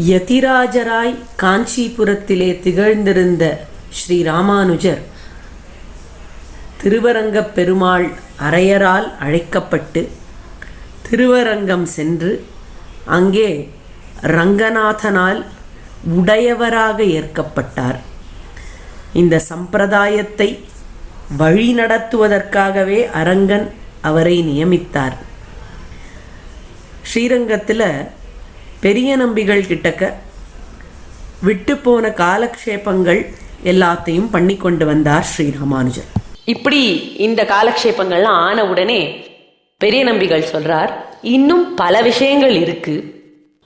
யதிராஜராய் காஞ்சிபுரத்திலே திகழ்ந்திருந்த ஸ்ரீ ராமானுஜர் திருவரங்கப் பெருமாள் அரையரால் அழைக்கப்பட்டு திருவரங்கம் சென்று அங்கே ரங்கநாதனால் உடையவராக ஏற்கப்பட்டார். இந்த சம்பிரதாயத்தை வழிநடத்துவதற்காகவே அரங்கன் அவரை நியமித்தார். ஸ்ரீரங்கத்தில் பெரிய நம்பிகள் கிட்டக்க விட்டு போன காலக்ஷேபங்கள் எல்லாத்தையும் பண்ணி கொண்டு வந்தார் ஸ்ரீ ராமானுஜர். இப்படி இந்த காலக்ஷேபங்கள்லாம் ஆன உடனே பெரிய நம்பிகள் சொல்றார், இன்னும் பல விஷயங்கள் இருக்கு.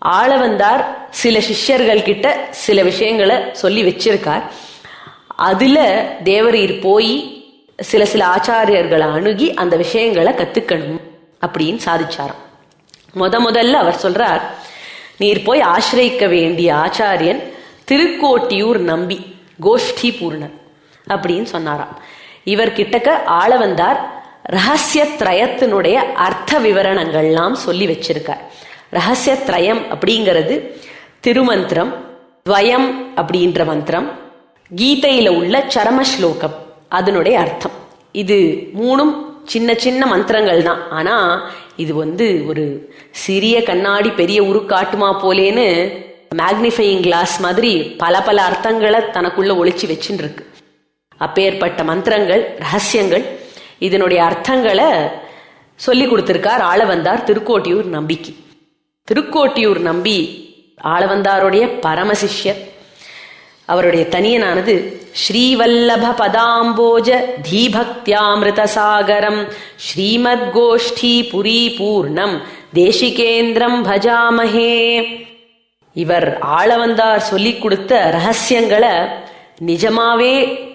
ஆளவந்தார் சில சிஷ்யர்கள் கிட்ட சில விஷயங்களை சொல்லி வச்சிருக்கார். அதுல தேவரீர் போய் சில ஆச்சாரியர்களை அணுகி அந்த விஷயங்களை கத்துக்கணும் அப்படின்னு சாதிச்சாராம். முதல்ல அவர் சொல்றார், நீர் போய் ஆசிரியிக்க வேண்டிய ஆச்சாரியன் திருக்கோட்டியூர் நம்பி கோஷ்டி பூர்ணர் அப்படின்னு சொன்னாராம். இவர் கிட்டக்க ஆளவந்தார் ரகசிய திரயத்தினுடைய அர்த்த விவரணங்கள்லாம் சொல்லி வச்சிருக்கார். ரகசிய திரயம் அப்படிங்கிறது திருமந்திரம், துவயம் அப்படின்ற மந்திரம், கீதையில உள்ள சரம ஸ்லோகம் அதனுடைய அர்த்தம். இது மூணும் சின்ன சின்ன மந்திரங்கள் தான். ஆனா இது ஒரு சிறிய கண்ணாடி பெரிய உருக்காட்டுமா போலேன்னு மேக்னிஃபையிங் கிளாஸ் மாதிரி பல அர்த்தங்களை தனக்குள்ள ஒளிச்சு வச்சுன்னு இருக்கு. அப்பேற்பட்ட மந்திரங்கள், ரகசியங்கள், இதனுடைய அர்த்தங்களை சொல்லி கொடுத்திருக்கார் ஆளவந்தார் திருக்கோட்டியூர் நம்பிக்கு. திருக்கோட்டியூர் நம்பி ஆளவந்தாருடைய பரமசிஷ்யர். அவருடைய தனியனானது ஸ்ரீவல்லப பதாம்போஜ தீபக்தியாமிருத சாகரம் ஸ்ரீமத் கோஷ்டி புரி பூர்ணம் தேசிகேந்திரம் பஜாமஹே. இவர் ஆளவந்தார் சொல்லி கொடுத்த ரகசியங்களை நிஜமாவே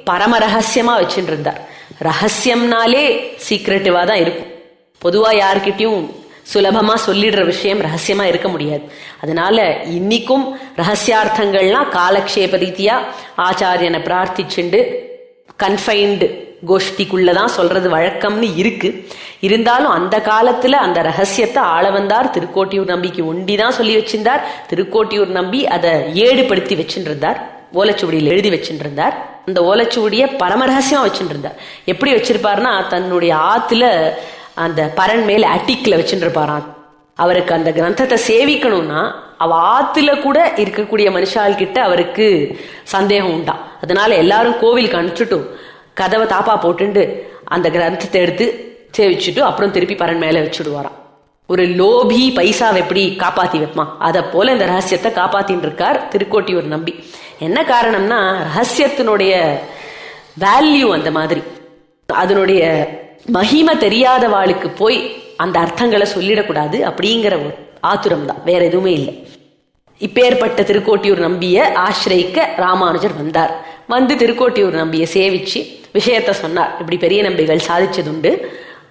பரம ரகசியமா வச்சுட்டு இருந்தார். ரகசியம்னாலே சீக்ரெட்டிவா தான் இருக்கும். பொதுவா யாருக்கிட்டையும் சுலபமா சொல்லிடுற விஷயம் ரகசியமா இருக்க முடியாது. அதனால இன்னைக்கும் ரகசியார்த்தங்கள்லாம் காலக்ஷேப ரீதியா ஆச்சாரியனை பிரார்த்திச்சுண்டு கன்ஃபைன்டு கோஷ்டிக்குள்ளதான் சொல்றது வழக்கம்னு இருக்கு. இருந்தாலும் அந்த காலத்துல அந்த ரகசியத்தை ஆளவந்தார் திருக்கோட்டியூர் நம்பிக்கு ஒண்டிதான் சொல்லி வச்சிருந்தார். திருக்கோட்டியூர் நம்பி அதை ஏடுபடுத்தி வச்சுருந்தார், ஓலைச்சுவடியில் எழுதி வச்சுருந்தார். அந்த ஓலைச்சுவடியை பரம ரகசியமா வச்சுருந்தார். எப்படி வச்சிருப்பாருன்னா, தன்னுடைய ஆத்துல அந்த பரன் மேல அட்டிக்ல வச்சுருப்பாராம். அவருக்கு அந்த கிரந்தத்தை சேவிக்கணும்னா அவ ஆத்துல கூட இருக்கக்கூடிய மனுஷால் கிட்ட அவருக்கு சந்தேகம் உண்டா. அதனால எல்லாரும் கோவிலுக்கு அனுப்பிச்சுட்டு கதவை தாப்பா போட்டுண்டு அந்த கிரந்தத்தை எடுத்து சேவிச்சுட்டு அப்புறம் திருப்பி பரன் மேல வச்சுடுவாராம். ஒரு லோபி பைசாவை எப்படி காப்பாத்தி வைப்பான், அதை போல இந்த ரகசியத்தை காப்பாத்தின்னு இருக்கார் திருக்கோட்டியூர் நம்பி. என்ன காரணம்னா, ரகசியத்தினுடைய வேல்யூ அந்த மாதிரி, அதனுடைய மகிமை தெரியாதவாளுக்கு போய் அந்த அர்த்தங்களை சொல்லிடக்கூடாது அப்படிங்கிற ஒரு ஆத்துரம் தான், வேற எதுவுமே இல்லை. இப்பேற்பட்ட திருக்கோட்டியூர் நம்பிய ஆசிரியிக்க ராமானுஜர் வந்தார். வந்து திருக்கோட்டியூர் நம்பிய சேவிச்சு விஷயத்த சொன்னார். இப்படி பெரிய நம்பிகள் சாதிச்சதுண்டு,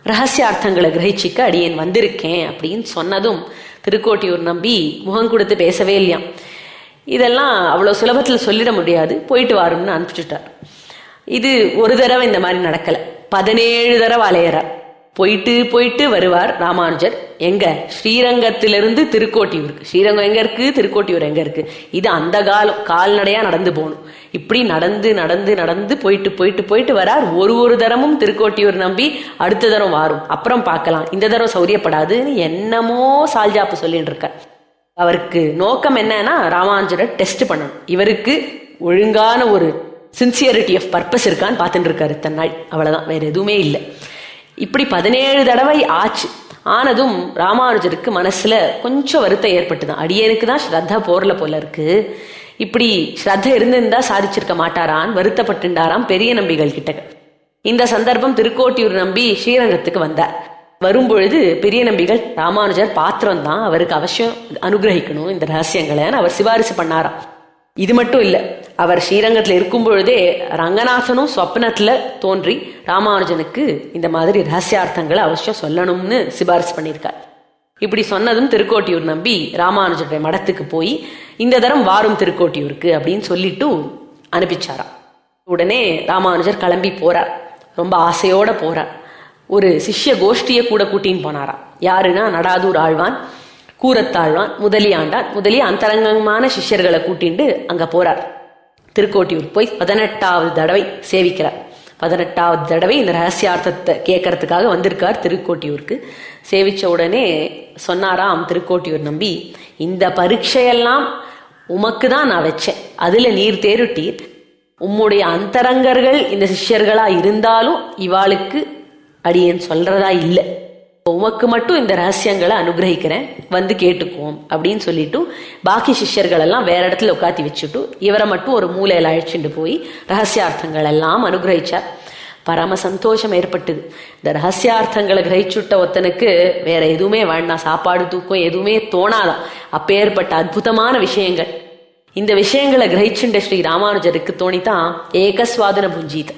ரகசியார்த்தங்களை கிரகிச்சிக்க அடியேன் வந்திருக்கேன் அப்படின்னு சொன்னதும் திருக்கோட்டியூர் நம்பி முகம் கொடுத்து பேசவே இல்லையாம். இதெல்லாம் அவ்வளோ சுலபத்தில் சொல்லிட முடியாது, போயிட்டு வாரும்னு அனுப்பிச்சுட்டார். இது ஒரு தடவை இந்த மாதிரி நடக்கல, 17 தடவை அலையறார். போயிட்டு வருவார் ராமானுஜர். எங்க? ஸ்ரீரங்கத்திலிருந்து திருக்கோட்டியூருக்கு. ஸ்ரீரங்கம் எங்க இருக்கு, திருக்கோட்டியூர் எங்க இருக்கு? இது அந்த காலம் கால்நடையா நடந்து போகணும். இப்படி நடந்து போயிட்டு வரார். ஒரு தரமும் திருக்கோட்டியூர் நம்பி அடுத்த தரம் வாரும், அப்புறம் பார்க்கலாம், இந்த தரம் சௌரியப்படாதுன்னு என்னமோ சால்ஜாப்பு சொல்லிட்டு இருக்கார். அவருக்கு நோக்கம் என்னன்னா, ராமானுஜரை டெஸ்ட் பண்ணணும். இவருக்கு ஒழுங்கான ஒரு சின்சியரிட்டி ஆஃப் பர்பஸ் இருக்கான்னு பார்த்துட்டு இருக்காரு தன்னாள், அவ்வளவுதான், வேற எதுவுமே இல்லை. இப்படி 17 தடவை ஆச்சு. ஆனதும் ராமானுஜருக்கு மனசுல கொஞ்சம் வருத்தம் ஏற்பட்டுதான். அடியனுக்கு தான் ஸ்ரத்தா போர்ல போல இருக்கு, இப்படி ஸ்ரத்த இருந்திருந்தா சாதிச்சிருக்க மாட்டாரான்னு வருத்தப்பட்டுண்டாராம் பெரிய நம்பிகள் கிட்ட. இந்த சந்தர்ப்பம் திருக்கோட்டியூர் நம்பி ஸ்ரீரங்கத்துக்கு வந்தார். வரும்பொழுது பெரிய நம்பிகள், ராமானுஜர் பாத்திரம் தான், அவருக்கு அவசியம் அனுகிரகிக்கணும் இந்த ரகசியங்களை அவர் சிபாரிசு பண்ணாராம். இது மட்டும் இல்ல, அவர் ஸ்ரீரங்கத்துல இருக்கும் பொழுதே ரங்கநாதனும் சொப்னத்துல தோன்றி ராமானுஜனுக்கு இந்த மாதிரி ரகசியார்த்தங்களை அவசியம் சொல்லணும்னு சிபாரிசு பண்ணியிருக்கார். இப்படி சொன்னதும் திருக்கோட்டியூர் நம்பி ராமானுஜருடைய மடத்துக்கு போய் இந்த தரம் வாரும் திருக்கோட்டியூருக்கு அப்படின்னு சொல்லிட்டு அனுப்பிச்சாராம். உடனே ராமானுஜர் கிளம்பி போறார், ரொம்ப ஆசையோட போறார். ஒரு சிஷ்ய கோஷ்டியை கூட கூட்டின்னு போனாராம். யாருன்னா நடாதூர் ஆழ்வான், கூரத்தாழ்வான், முதலிய அந்தரங்கமான சிஷ்யர்களை கூட்டிண்டு அங்க போறார். திருக்கோட்டியூர் போய் 18வது தடவை சேவிக்கிறார். 18வது தடவை இந்த ரகசியார்த்தத்தை கேட்கறதுக்காக வந்திருக்கார் திருக்கோட்டியூருக்கு. சேவிச்ச உடனே சொன்னாராம் திருக்கோட்டியூர் நம்பி, இந்த பரீட்சையெல்லாம் உமக்கு தான் நான் வச்சேன், அதுல நீர் தேறிட்டீர். உம்முடைய அந்தரங்கர்கள் இந்த சிஷ்யர்களா இருந்தாலும் இவாளுக்கு அடியேன் சொல்றதா இல்லை, உமக்கு மட்டும் இந்த ரகசியங்களை அனுகிரகிக்கிறேன், வந்து கேட்டுக்குவோம் அப்படின்னு சொல்லிட்டு பாக்கி சிஷ்யர்கள் எல்லாம் வேற இடத்துல உட்காத்தி வச்சுட்டு இவரை மட்டும் ஒரு மூலையில அழைச்சிட்டு போய் ரகசியார்த்தங்கள் எல்லாம் அனுகிரகிச்சார். பரம சந்தோஷம் ஏற்பட்டது. இந்த ரகசியார்த்தங்களை கிரகிச்சுட்ட ஒருத்தனுக்கு வேற எதுவுமே வேண்டாம், சாப்பாடு தூக்கம் எதுவுமே தோணாதான். அப்பேற்பட்ட அற்புதமான விஷயங்கள். இந்த விஷயங்களை கிரகிச்சுண்ட ஸ்ரீ ராமானுஜருக்கு தோணித்தான் ஏகஸ்வாதன புஞ்சீத,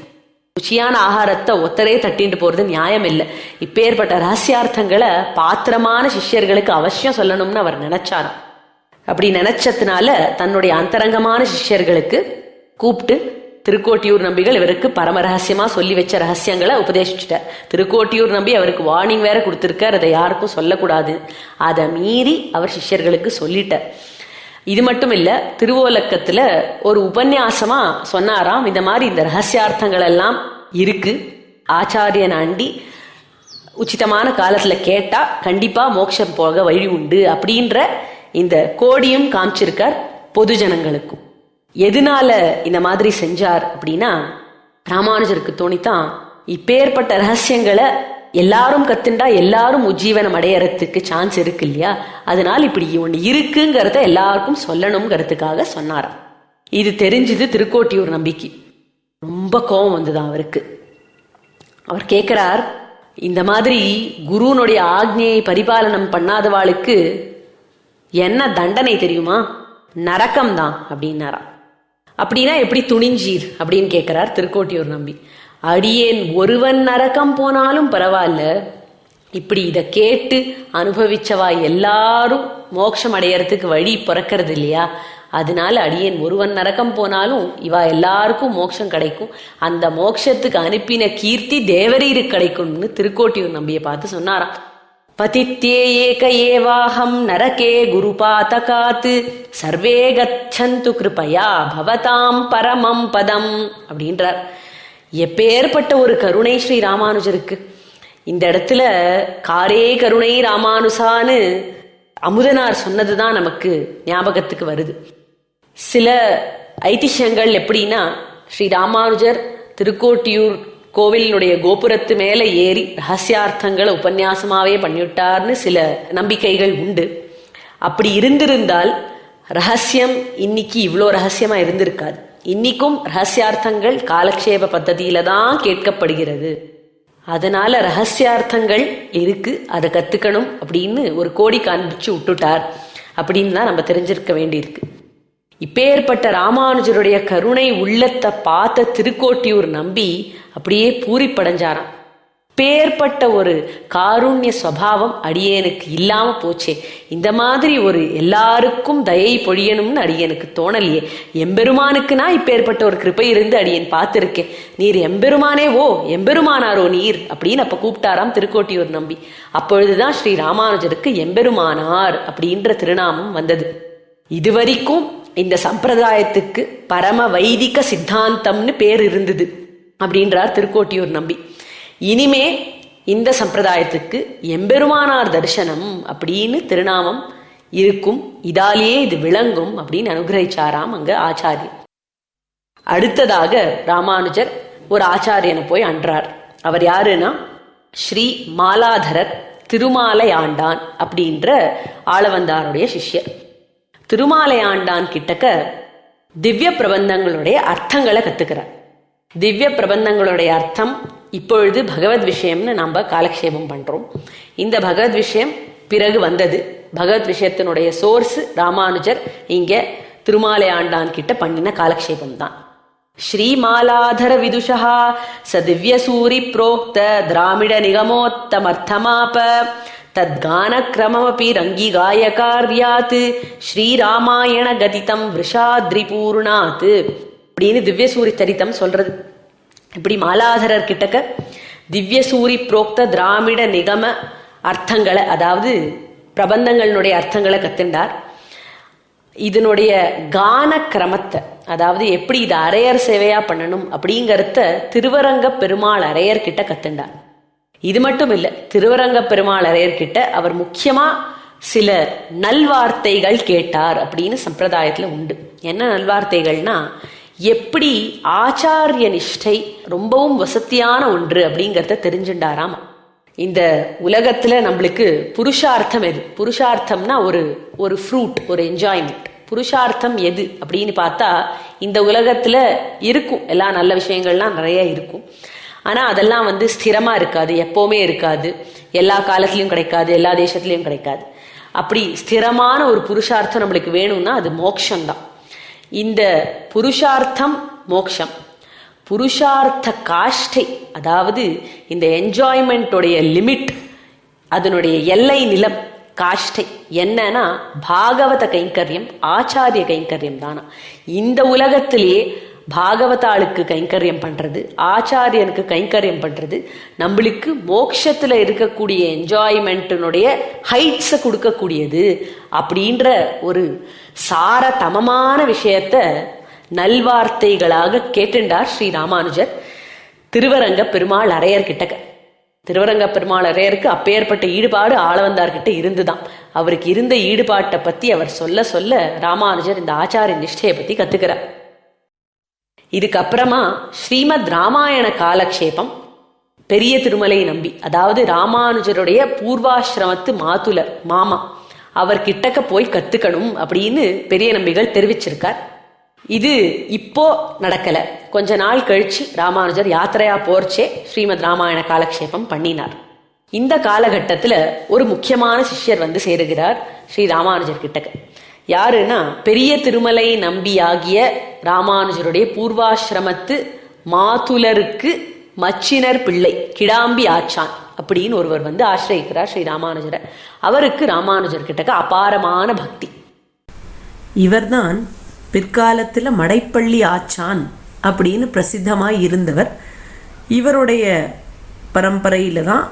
ருச்சியான ஆகாரத்தை ஒத்தரே தட்டிட்டு போறது நியாயம் இல்லை. இப்பேற்பட்ட ரகசியார்த்தங்களை பாத்திரமான சிஷ்யர்களுக்கு அவசியம் சொல்லணும்னு அவர் நினைச்சாராம். அப்படி நினைச்சதுனால தன்னுடைய அந்தரங்கமான சிஷ்யர்களுக்கு கூப்பிட்டு திருக்கோட்டியூர் நம்பிகள் இவருக்கு பரம ரகசியமா சொல்லி வச்ச ரகசியங்களை உபதேசிச்சுட்டார். திருக்கோட்டியூர் நம்பி அவருக்கு வார்னிங் வேற கொடுத்திருக்கார், அதை யாருக்கும் சொல்லக்கூடாது. அதை மீறி அவர் சிஷ்யர்களுக்கு சொல்லிட்டார். இது மட்டும் இல்ல, திருவோலக்கத்துல ஒரு உபன்யாசமா சொன்னாராம், இந்த மாதிரி இந்த ரகசியார்த்தங்கள் எல்லாம் இருக்கு, ஆச்சாரியன் ஆண்டி உச்சிதமான காலத்துல கேட்டா கண்டிப்பா மோட்சம் போக வழி உண்டு அப்படின்ற இந்த கோடியும் காமிச்சிருக்கார் பொது ஜனங்களுக்கும். எதனால இந்த மாதிரி செஞ்சார் அப்படின்னா, ராமானுஜருக்கு தோணித்தான் இப்பேற்பட்ட ரகசியங்களை எல்லாரும் கத்துண்டா எல்லாரும் உஜ்ஜீவனம் அடையறதுக்கு சான்ஸ் இருக்கு இல்லையா, அதனால இப்படி ஒண்ணு இருக்குங்கிறத எல்லாருக்கும் சொல்லணுங்கிறதுக்காக சொன்னாராம். இது தெரிஞ்சது திருக்கோட்டியூர் நம்பிக்கு ரொம்ப கோபம் வந்துதான் அவருக்கு. அவர் கேட்கிறார், இந்த மாதிரி குருனுடைய ஆக்ஞையை பரிபாலனம் பண்ணாதவாளுக்கு என்ன தண்டனை தெரியுமா? நரக்கம்தான் அப்படின்னாராம். அப்படின்னா எப்படி துணிஞ்சீர் அப்படின்னு கேட்கிறார் திருக்கோட்டியூர் நம்பி. அடியேன் ஒருவன் நரக்கம் போனாலும் பரவாயில்ல, இப்படி இதை கேட்டு அனுபவிச்சவா எல்லாரும் மோட்சம் அடையறதுக்கு வழி பிறக்கிறது இல்லையா, அதனால அடியேன் ஒருவன் நரக்கம் போனாலும் இவா எல்லாருக்கும் மோட்சம் கிடைக்கும், அந்த மோட்சத்துக்கு அனுப்பின கீர்த்தி தேவரீருக்கு கிடைக்கும்னு திருக்கோட்டியூர் நம்பியை பார்த்து சொன்னாராம். பதித்தே ஏக ஏவாஹம் நரகே குருபாதகாத் சர்வே கச்சந்து கிருபயா பவதாம் பரமம் பதம் அப்படின்றார். எப்பேற்பட்ட ஒரு கருணை ஸ்ரீ ராமானுஜருக்கு! இந்த இடத்துல காரே கருணை ராமானுசான்னு அமுதனார் சொன்னதுதான் நமக்கு ஞாபகத்துக்கு வருது. சில ஐதிஹ்யங்கள் எப்படின்னா, ஸ்ரீ ராமானுஜர் திருக்கோட்டியூர் கோவிலினுடைய கோபுரத்து மேல ஏறி ரகசியார்த்தங்களை உபன்யாசமாவே பண்ணிவிட்டார்னு சில நம்பிக்கைகள் உண்டு. அப்படி இருந்திருந்தால் ரகசியம் இன்னைக்கு இவ்வளோ ரகசியமா இருந்திருக்காது. இன்னைக்கும் ரகசியார்த்தங்கள் காலக்ஷேப பத்ததியில தான் கேட்கப்படுகிறது. அதனால ரகசியார்த்தங்கள் இருக்கு, அதை கத்துக்கணும் அப்படின்னு ஒரு கோடி காண்பிச்சு விட்டுட்டார் அப்படின்னு தான் நம்ம தெரிஞ்சிருக்க வேண்டியிருக்கு. இப்பேற்பட்ட ராமானுஜருடைய கருணை உள்ளத்தை பார்த்த திருக்கோட்டியூர் நம்பி அப்படியே பூரிப்படைஞ்சாராம். பேர்பட்ட ஒரு காருண்ய சுவாவம் அடியேனுக்கு இல்லாம போச்சே, இந்த மாதிரி ஒரு எல்லாருக்கும் தயை பொழியணும்னு அடியேனுக்கு தோணலையே, எம்பெருமானுக்கு நான் இப்பேற்பட்ட ஒரு கிருபை இருந்து அடியேன் பார்த்திருக்கேன், நீர் எம்பெருமானே ஓ எம்பெருமானாரோ நீர் அப்படின்னு அப்ப கூப்பிட்டாராம் திருக்கோட்டியூர் நம்பி. அப்பொழுதுதான் ஸ்ரீ ராமானுஜருக்கு எம்பெருமானார் அப்படின்ற திருநாமம் வந்தது. இதுவரைக்கும் இந்த சம்பிரதாயத்துக்கு பரம வைதிக சித்தாந்தம்னு பேர் இருந்தது அப்படின்றார் திருக்கோட்டியூர் நம்பி. இனிமே இந்த சம்பிரதாயத்துக்கு எம்பெருமானார் தரிசனம் அப்படின்னு திருநாமம் இருக்கும், இதாலேயே இது விளங்கும் அப்படின்னு அனுகிரகிச்சாராம் அங்க ஆச்சாரியர். அடுத்ததாக ராமானுஜர் ஒரு ஆச்சாரியனை போய் அன்றார். அவர் யாருன்னா ஸ்ரீ மாலாதரர் திருமாலையாண்டான் அப்படின்ற ஆளவந்தாருடைய சிஷ்யர். திருமாலையாண்டான் கிட்டக்க திவ்ய பிரபந்தங்களுடைய அர்த்தங்களை கத்துக்கிறார். திவ்ய பிரபந்தங்களுடைய அர்த்தம் இப்பொழுது பகவத் விஷயம்னு நம்ம காலக்ஷேபம் பண்றோம். இந்த பகவத் விஷயம் பிறகு வந்தது. பகவத் விஷயத்தினுடைய சோர்ஸ் ராமானுஜர் இங்க திருமாலையாண்டான் கிட்ட பண்ணின காலக்ஷேபம் தான். ஸ்ரீமாலாதர விதுஷா ச திவ்ய சூரி புரோக்த திராமிட நிகமோத்தமர்த்தமாப தத்கான கிரமமபி ரங்கி காயகார்யாத் ஸ்ரீராமாயண கதிதம் விஷாத்ரிபூர்ணாத் அப்படின்னு திவ்ய சூரி சரித்தம் சொல்றது. இப்படி மாலாதரர் கிட்டக்க திவ்ய சூரி புரோக்த திராமிட நிகம அர்த்தங்களை, அதாவது பிரபந்தங்களுடைய அர்த்தங்களை கத்துண்டார். இதனுடைய கான கிரமத்தை, அதாவது எப்படி இது அரையர் சேவையா பண்ணணும் அப்படிங்கறத திருவரங்க பெருமாள் அரையர் கிட்ட கத்துண்டார். இது மட்டும் இல்ல, திருவரங்க பெருமாள் அரையர் கிட்ட அவர் முக்கியமா சில நல்வார்த்தைகள் கேட்டார் அப்படின்னு சம்பிரதாயத்துல உண்டு. என்ன நல்வார்த்தைகள்னா, எப்படி ஆச்சாரிய நிஷ்டை ரொம்பவும் வசத்தியான ஒன்று அப்படிங்கறத தெரிஞ்சுண்டாராம். இந்த உலகத்துல நம்மளுக்கு புருஷார்த்தம் எது? புருஷார்த்தம்னா ஒரு ஃப்ரூட், ஒரு என்ஜாய்மெண்ட். புருஷார்த்தம் எது அப்படின்னு பார்த்தா, இந்த உலகத்துல இருக்கும் எல்லா நல்ல விஷயங்கள்லாம் நிறைய இருக்கும். ஆனா அதெல்லாம் ஸ்திரமா இருக்காது, எப்பவுமே இருக்காது, எல்லா காலத்திலயும் கிடைக்காது, எல்லா தேசத்திலயும் கிடைக்காது. அப்படி ஸ்திரமான ஒரு புருஷார்த்தம் நம்மளுக்கு வேணும்னா அது மோட்சம்தான். இந்த புருஷார்த்தம் மோட்சம். புருஷார்த்த காஷ்டை, அதாவது இந்த என்ஜாய்மெண்டோடைய லிமிட், அதனுடைய எல்லை நிலம் காஷ்டை என்னன்னா பாகவத கைங்கரியம், ஆச்சாரிய கைங்கரியம் தானா. இந்த உலகத்திலேயே பாகவதாளுக்கு கைங்கரியம் பண்றது, ஆச்சாரியனுக்கு கைங்கரியம் பண்றது, நம்மளுக்கு மோட்சத்துல இருக்கக்கூடிய என்ஜாய்மெண்ட்டினுடைய ஹைட்ஸை கொடுக்கக்கூடியது அப்படின்ற ஒரு சாரதமமான விஷயத்த நல்வார்த்தைகளாக கேட்டுண்டார் ஸ்ரீ ராமானுஜர் திருவரங்க பெருமாள் அரையர்கிட்ட. திருவரங்க பெருமாள் அரையருக்கு அப்பேற்பட்ட ஈடுபாடு ஆளவந்தார்கிட்ட இருந்துதான். அவருக்கு இருந்த ஈடுபாட்டை பத்தி அவர் சொல்ல சொல்ல ராமானுஜர் இந்த ஆச்சாரிய நிஷ்டையை பத்தி கத்துக்கிறார். இதுக்கப்புறமா ஸ்ரீமத் ராமாயண காலக்ஷேபம் பெரிய திருமலை நம்பி, அதாவது ராமானுஜருடைய பூர்வாசிரமத்து மாதுலர் மாமா, அவர் கிட்டக்க போய் கத்துக்கணும் அப்படின்னு பெரிய நம்பிகள் தெரிவிச்சிருக்கார். இது இப்போ நடக்கல, கொஞ்ச நாள் கழிச்சு ராமானுஜர் யாத்திரையா போர்ச்சே ஸ்ரீமத் ராமாயண காலக்ஷேபம் பண்ணினார். இந்த காலகட்டத்துல ஒரு முக்கியமான சிஷ்யர் சேருகிறார் ஸ்ரீ ராமானுஜர் கிட்டக்க. யாருன்னா பெரிய திருமலை நம்பியாகிய ராமானுஜருடைய பூர்வாசிரமத்து மாதுலருக்கு மச்சினர் பிள்ளை கிடாம்பி ஆச்சான் அப்படின்னு ஒருவர் ஆசிரியிக்கிறார் ஸ்ரீ ராமானுஜரை. அவருக்கு ராமானுஜர் கிட்டக்க அபாரமான பக்தி. இவர்தான் பிற்காலத்துல மடைப்பள்ளி ஆச்சான் அப்படின்னு பிரசித்தமாய் இருந்தவர். இவருடைய பரம்பரையில தான்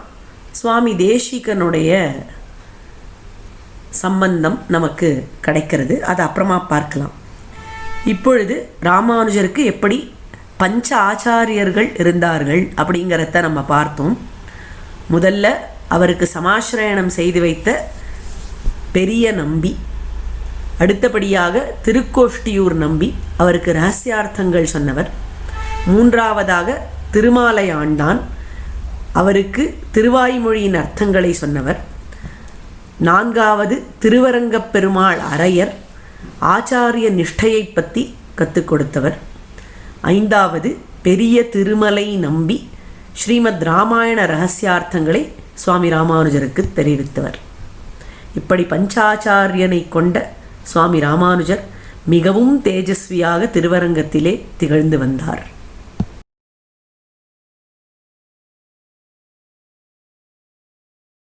சுவாமி தேசிகனுடைய சம்பந்தம் நமக்கு கிடைக்கிறது. அது அப்புறமா பார்க்கலாம். இப்பொழுது ராமானுஜருக்கு எப்படி பஞ்ச ஆச்சாரியர்கள் இருந்தார்கள் அப்படிங்கிறத நம்ம பார்த்தோம். முதல்ல அவருக்கு சமாசிரயணம் செய்து வைத்த பெரிய நம்பி, அடுத்தபடியாக திருக்கோஷ்டியூர் நம்பி அவருக்கு ரகசியார்த்தங்கள் சொன்னவர், மூன்றாவதாக திருமாலை ஆண்டான் அவருக்கு திருவாய்மொழியின் அர்த்தங்களை சொன்னவர், நான்காவது திருவரங்கப் பெருமாள் அரையர் ஆச்சாரிய நிஷ்டையை பற்றி கற்றுக் கொடுத்தவர், ஐந்தாவது பெரிய திருமலை நம்பி ஸ்ரீமத் ராமாயண ரகசியார்த்தங்களை சுவாமி ராமானுஜருக்கு தெரிவித்தவர். இப்படி பஞ்சாச்சாரியனை கொண்ட சுவாமி ராமானுஜர் மிகவும் தேஜஸ்வியாக திருவரங்கத்திலே திகழ்ந்து வந்தார்.